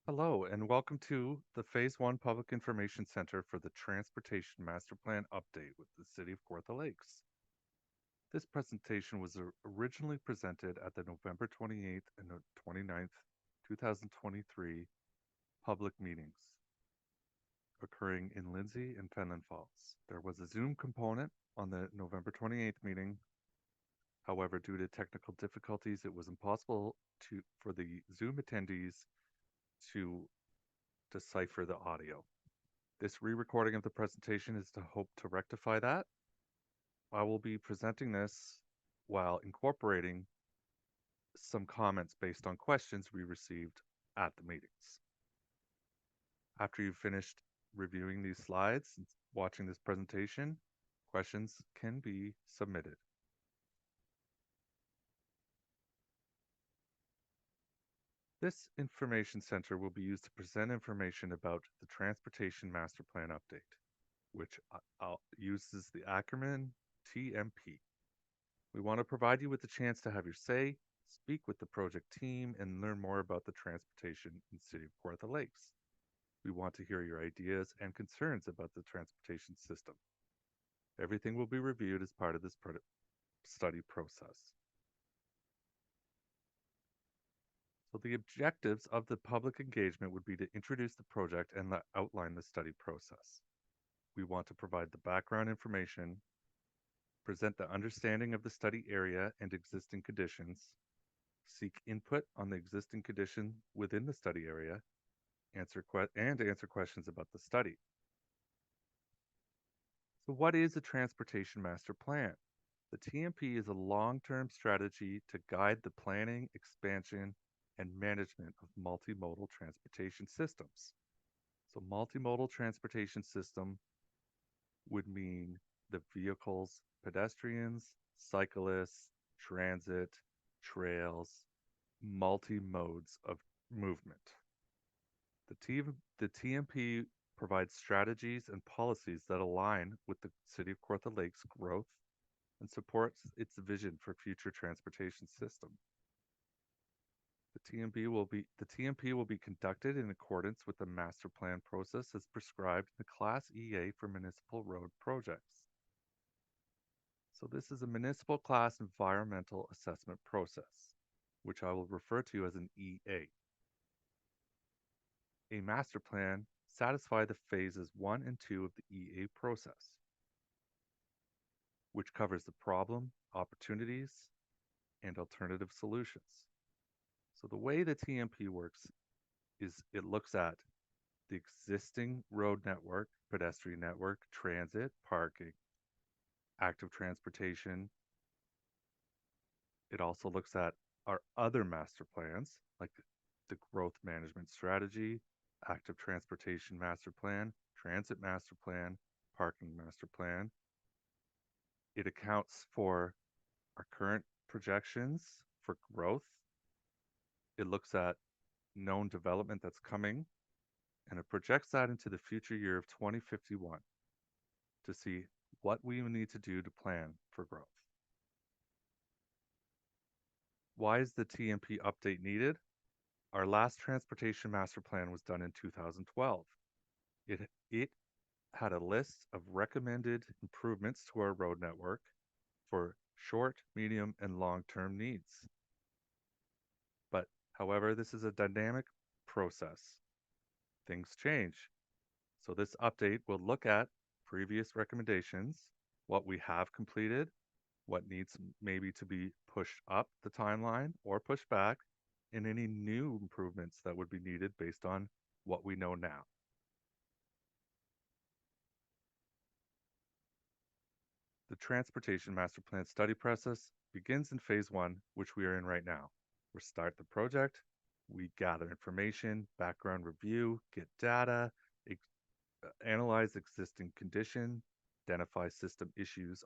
Hello, and welcome to the Phase 1 Public Information Center for the Transportation Master Plan Update with the City of Kawartha Lakes. This presentation was originally presented at the November 28th and 29th, 2023 public meetings occurring in Lindsay and Fenland Falls. There was a Zoom component on the November 28th meeting. However, due to technical difficulties, it was impossible for the Zoom attendees to decipher the audio. This re-recording of the presentation is to hope to rectify that. I will be presenting this while incorporating some comments based on questions we received at the meetings. After you've finished reviewing these slides and watching this presentation, questions can be submitted. This information center will be used to present information about the Transportation Master Plan Update, which uses the acronym TMP. We want to provide you with the chance to have your say, speak with the project team, and learn more about the transportation in the City of Kawartha Lakes. We want to hear your ideas and concerns about the transportation system. Everything will be reviewed as part of this study process. So the objectives of the public engagement would be to introduce the project and outline the study process. We want to provide the background information, present the understanding of the study area and existing conditions, seek input on the existing condition within the study area, answer questions about the study. So what is a transportation master plan? The TMP is a long-term strategy to guide the planning, expansion, and management of multimodal transportation systems. So multimodal transportation system would mean the vehicles, pedestrians, cyclists, transit, trails, multi-modes of movement. The TMP provides strategies and policies that align with the City of Kawartha Lakes' growth and supports its vision for future transportation system. The TMP will be conducted in accordance with the master plan process as prescribed in the Class EA for municipal road projects. So this is a municipal class environmental assessment process, which I will refer to as an EA. A master plan satisfy the phases 1 and 2 of the EA process, which covers the problem, opportunities, and alternative solutions. So the way the TMP works is it looks at the existing road network, pedestrian network, transit, parking, active transportation. It also looks at our other master plans, like the growth management strategy, active transportation master plan, transit master plan, parking master plan. It accounts for our current projections for growth. It looks at known development that's coming, and it projects that into the future year of 2051 to see what we need to do to plan for growth. Why is the TMP update needed? Our last transportation master plan was done in 2012. It had a list of recommended improvements to our road network for short, medium, and long-term needs. But however, this is a dynamic process. Things change. So this update will look at previous recommendations, what we have completed, what needs maybe to be pushed up the timeline or pushed back, and any new improvements that would be needed based on what we know now. The Transportation Master Plan study process begins in phase 1, which we are in right now. We start the project, we gather information, background review, get data, analyze existing condition, identify system issues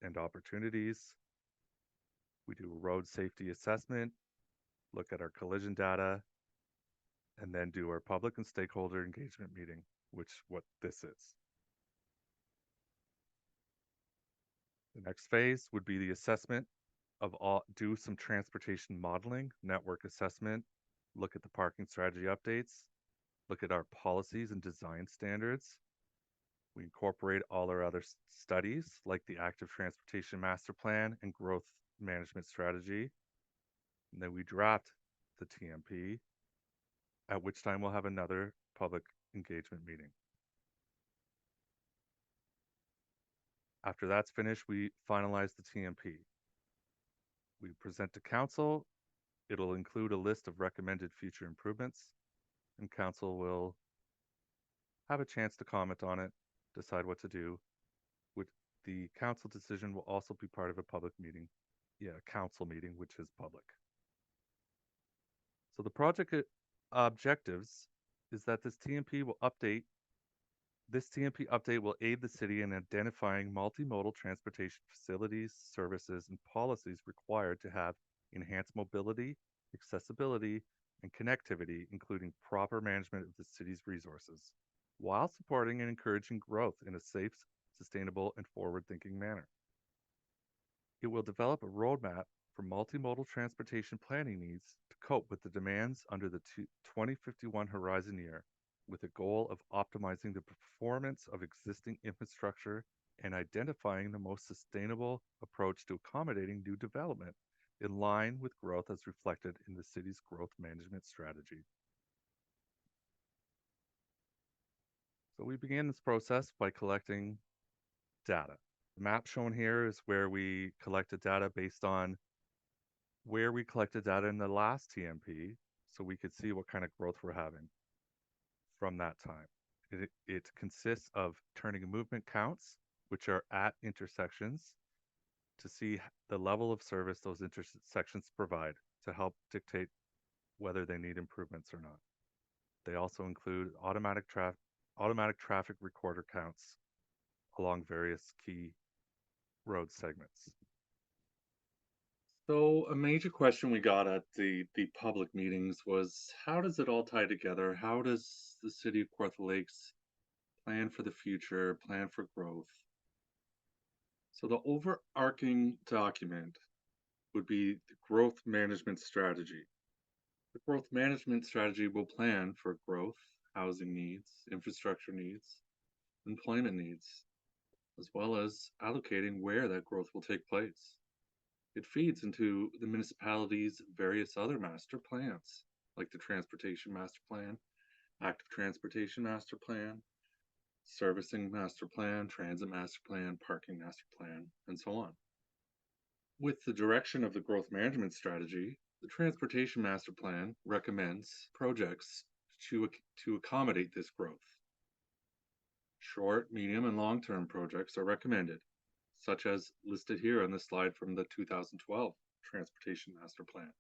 and opportunities. We do a road safety assessment, look at our collision data, and then do our public and stakeholder engagement meeting, what this is. The next phase would be the assessment of do some transportation modeling, network assessment, look at the parking strategy updates, look at our policies and design standards. We incorporate all our other studies like the Active Transportation Master Plan and Growth Management Strategy. And then we draft the TMP, at which time we'll have another public engagement meeting. After that's finished, we finalize the TMP. We present to council. It'll include a list of recommended future improvements, and council will have a chance to comment on it, decide what to do. With the council decision will also be part of a public meeting, council meeting, which is public. So the project objectives is that this TMP will aid the city in identifying multimodal transportation facilities, services, and policies required to have enhanced mobility, accessibility, and connectivity, including proper management of the city's resources, while supporting and encouraging growth in a safe, sustainable, and forward-thinking manner. It will develop a roadmap for multimodal transportation planning needs to cope with the demands under the 2051 horizon year, with a goal of optimizing the performance of existing infrastructure and identifying the most sustainable approach to accommodating new development in line with growth as reflected in the city's growth management strategy. So we began this process by collecting data. The map shown here is where we collected data based on where we collected data in the last TMP, so we could see what kind of growth we're having from that time. It consists of turning movement counts, which are at intersections, to see the level of service those intersections provide to help dictate whether they need improvements or not. They also include automatic traffic recorder counts along various key road segments. So a major question we got at the public meetings was, how does it all tie together? How does the city of Kawartha Lakes plan for the future, plan for growth? So the overarching document would be the growth management strategy. The growth management strategy will plan for growth, housing needs, infrastructure needs, employment needs, as well as allocating where that growth will take place. It feeds into the municipality's various other master plans, like the Transportation Master Plan, Active Transportation Master Plan, Servicing Master Plan, Transit Master Plan, Parking Master Plan, and so on. With the direction of the growth management strategy, the Transportation Master Plan recommends projects to accommodate this growth. Short, medium, and long-term projects are recommended, such as listed here on the slide from the 2012 Transportation Master Plan.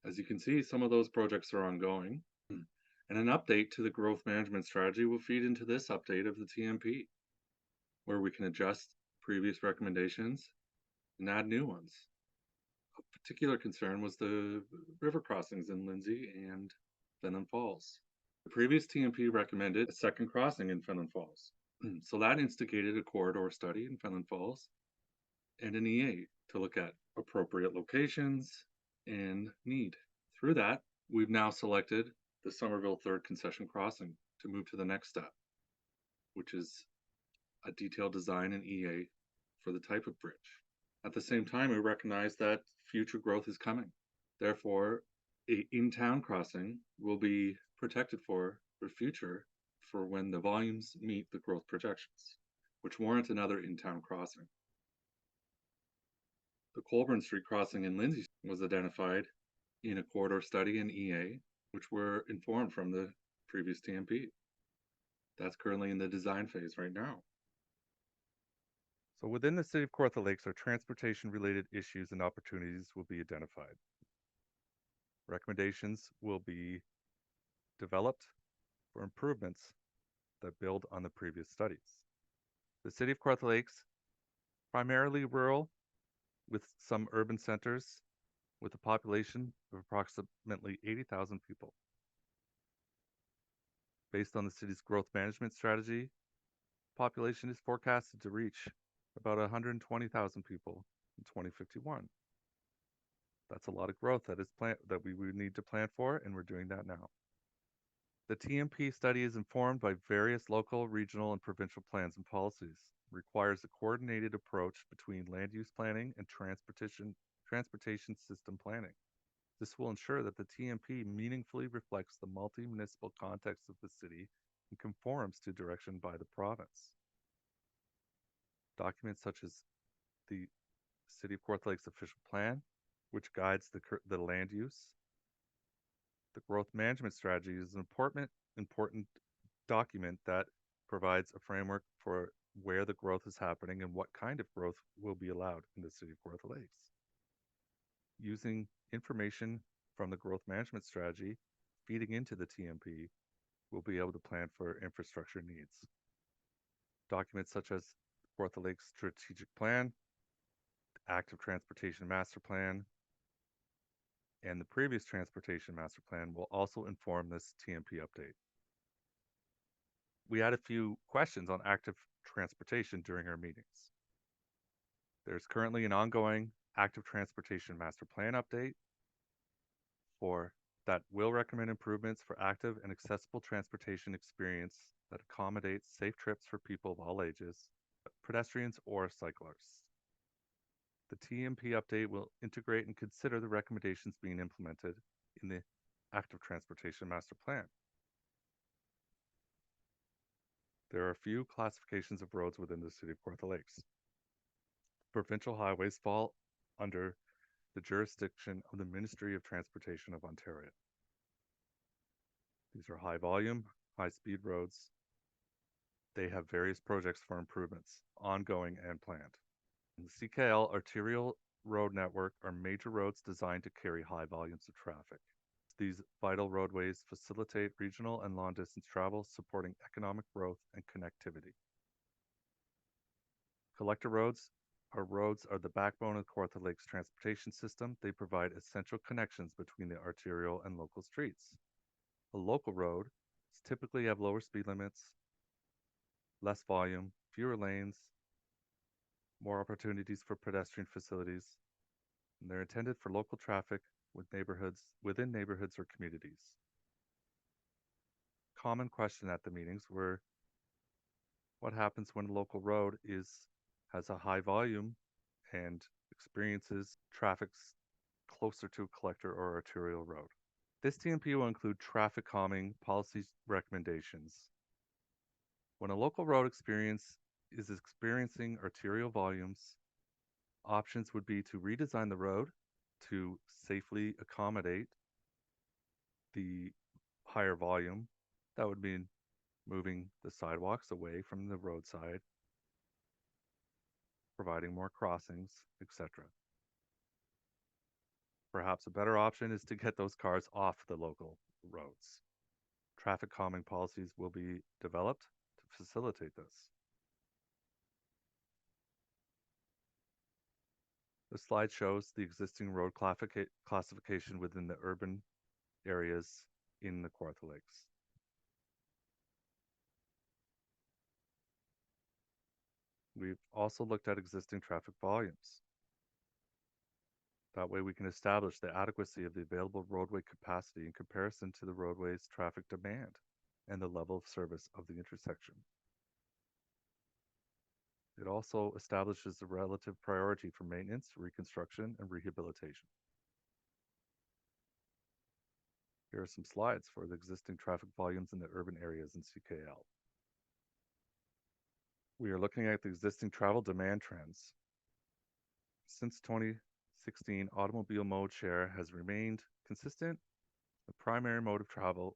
As you can see, some of those projects are ongoing, and an update to the growth management strategy will feed into this update of the TMP, where we can adjust previous recommendations and add new ones. Of particular concern was the river crossings in Lindsay and Fenelon Falls. The previous TMP recommended a second crossing in Fenelon Falls. So that instigated a corridor study in Fenelon Falls and an EA to look at appropriate locations and need. Through that, we've now selected the Somerville Third Concession Crossing to move to the next step, which is a detailed design and EA for the type of bridge. At the same time, we recognize that future growth is coming. Therefore, a in-town crossing will be protected for future for when the volumes meet the growth projections, which warrant another in-town crossing. The Colburn Street crossing in Lindsay was identified in a corridor study and EA, which were informed from the previous TMP. That's currently in the design phase right now. So within the city of Kawartha Lakes, our transportation-related issues and opportunities will be identified. Recommendations will be developed for improvements that build on the previous studies. The city of Kawartha Lakes, primarily rural, with some urban centers, with a population of approximately 80,000 people. Based on the city's growth management strategy, population is forecasted to reach about 120,000 people in 2051. That's a lot of growth that we would need to plan for, and we're doing that now. The TMP study is informed by various local, regional, and provincial plans and policies. It requires a coordinated approach between land use planning and transportation system planning. This will ensure that the TMP meaningfully reflects the multi-municipal context of the city and conforms to direction by the province. Documents such as the City of Kawartha Lake's official plan, which guides the land use. The growth management strategy is an important document that provides a framework for where the growth is happening and what kind of growth will be allowed in the City of Kawartha Lakes. Using information from the growth management strategy feeding into the TMP, we'll be able to plan for infrastructure needs. Documents such as Kawartha Lakes Strategic Plan, Active Transportation Master Plan, and the previous Transportation Master Plan will also inform this TMP update. We had a few questions on active transportation during our meetings. There's currently an ongoing Active Transportation Master Plan update that will recommend improvements for active and accessible transportation experience that accommodates safe trips for people of all ages, pedestrians or cyclists. The TMP update will integrate and consider the recommendations being implemented in the Active Transportation Master Plan. There are a few classifications of roads within the City of Kawartha Lakes. Provincial highways fall under the jurisdiction of the Ministry of Transportation of Ontario. These are high volume, high speed roads. They have various projects for improvements, ongoing and planned. In the CKL arterial road network are major roads designed to carry high volumes of traffic. These vital roadways facilitate regional and long distance travel, supporting economic growth and connectivity. Collector roads are the backbone of Kawartha Lake's transportation system. They provide essential connections between the arterial and local streets. A local road typically have lower speed limits, less volume, fewer lanes, more opportunities for pedestrian facilities, and they're intended for local traffic within neighborhoods or communities. Common question at the meetings were, what happens when a local road has a high volume and experiences traffic closer to a collector or arterial road? This TMP will include traffic calming policy recommendations. When a local road is experiencing arterial volumes, options would be to redesign the road to safely accommodate the higher volume. That would mean moving the sidewalks away from the roadside, providing more crossings, etc. Perhaps a better option is to get those cars off the local roads. Traffic calming policies will be developed to facilitate this. The slide shows the existing road classification within the urban areas in the Kawartha Lakes. We've also looked at existing traffic volumes. That way we can establish the adequacy of the available roadway capacity in comparison to the roadway's traffic demand and the level of service of the intersection. It also establishes the relative priority for maintenance, reconstruction, and rehabilitation. Here are some slides for the existing traffic volumes in the urban areas in CKL. We are looking at the existing travel demand trends. Since 2016, automobile mode share has remained consistent, the primary mode of travel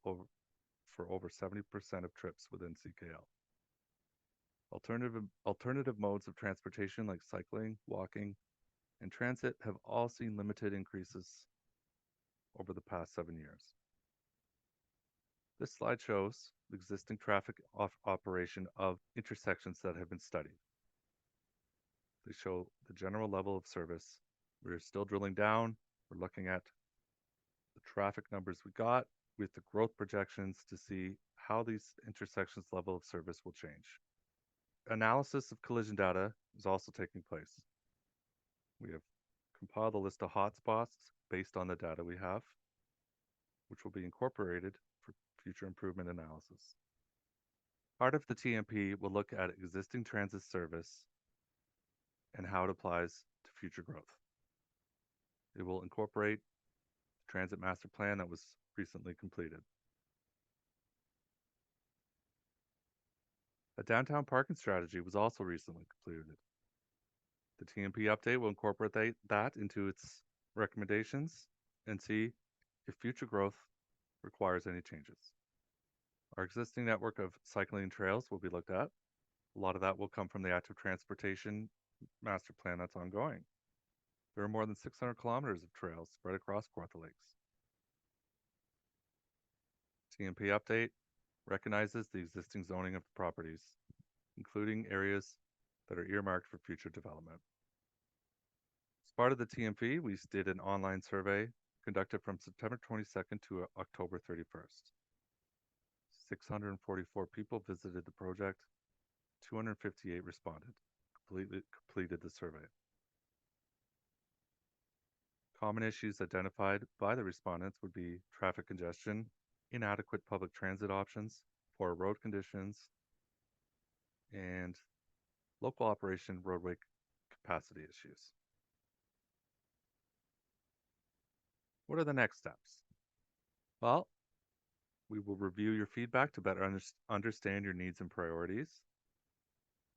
for over 70% of trips within CKL. Alternative modes of transportation like cycling, walking, and transit have all seen limited increases over the past 7 years. This slide shows the existing traffic operation of intersections that have been studied. They show the general level of service. We're still drilling down. We're looking at the traffic numbers we got with the growth projections to see how these intersections level of service will change. Analysis of collision data is also taking place. We have compiled a list of hotspots based on the data we have, which will be incorporated for future improvement analysis. Part of the TMP will look at existing transit service and how it applies to future growth. It will incorporate the transit master plan that was recently completed. A downtown parking strategy was also recently completed. The TMP update will incorporate that into its recommendations and see if future growth requires any changes. Our existing network of cycling trails will be looked at. A lot of that will come from the active transportation master plan that's ongoing. There are more than 600 kilometers of trails spread across Kawartha Lakes. TMP update recognizes the existing zoning of the properties, including areas that are earmarked for future development. As part of the TMP, we did an online survey conducted from September 22nd to October 31st. 644 people visited the project, 258 responded, completed the survey. Common issues identified by the respondents would be traffic congestion, inadequate public transit options, poor road conditions, and local operation roadway capacity issues. What are the next steps? Well, we will review your feedback to better understand your needs and priorities.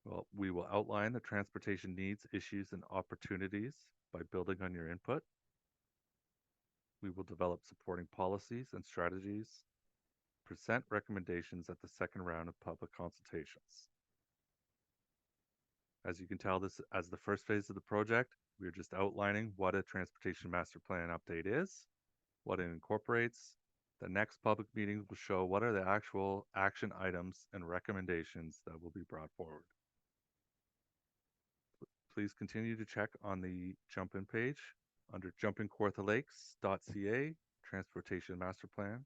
Well, we will outline the transportation needs, issues, and opportunities by building on your input. We will develop supporting policies and strategies, present recommendations at the second round of public consultations. As you can tell, this as the first phase of the project, we are just outlining what a transportation master plan update is, what it incorporates. The next public meeting will show what are the actual action items and recommendations that will be brought forward. Please continue to check on the Jump In page under jumpinkawarthalakes.ca, Transportation Master Plan.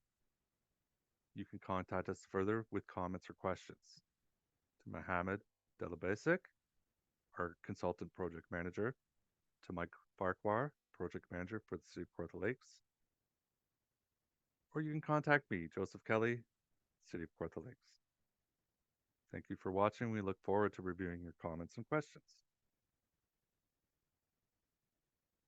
You can contact us further with comments or questions. To Mohammed Delabasic, our consultant project manager, to Mike Farquhar, project manager for the City of Kawartha Lakes, or you can contact me, Joseph Kelly, City of Kawartha Lakes. Thank you for watching. We look forward to reviewing your comments and questions.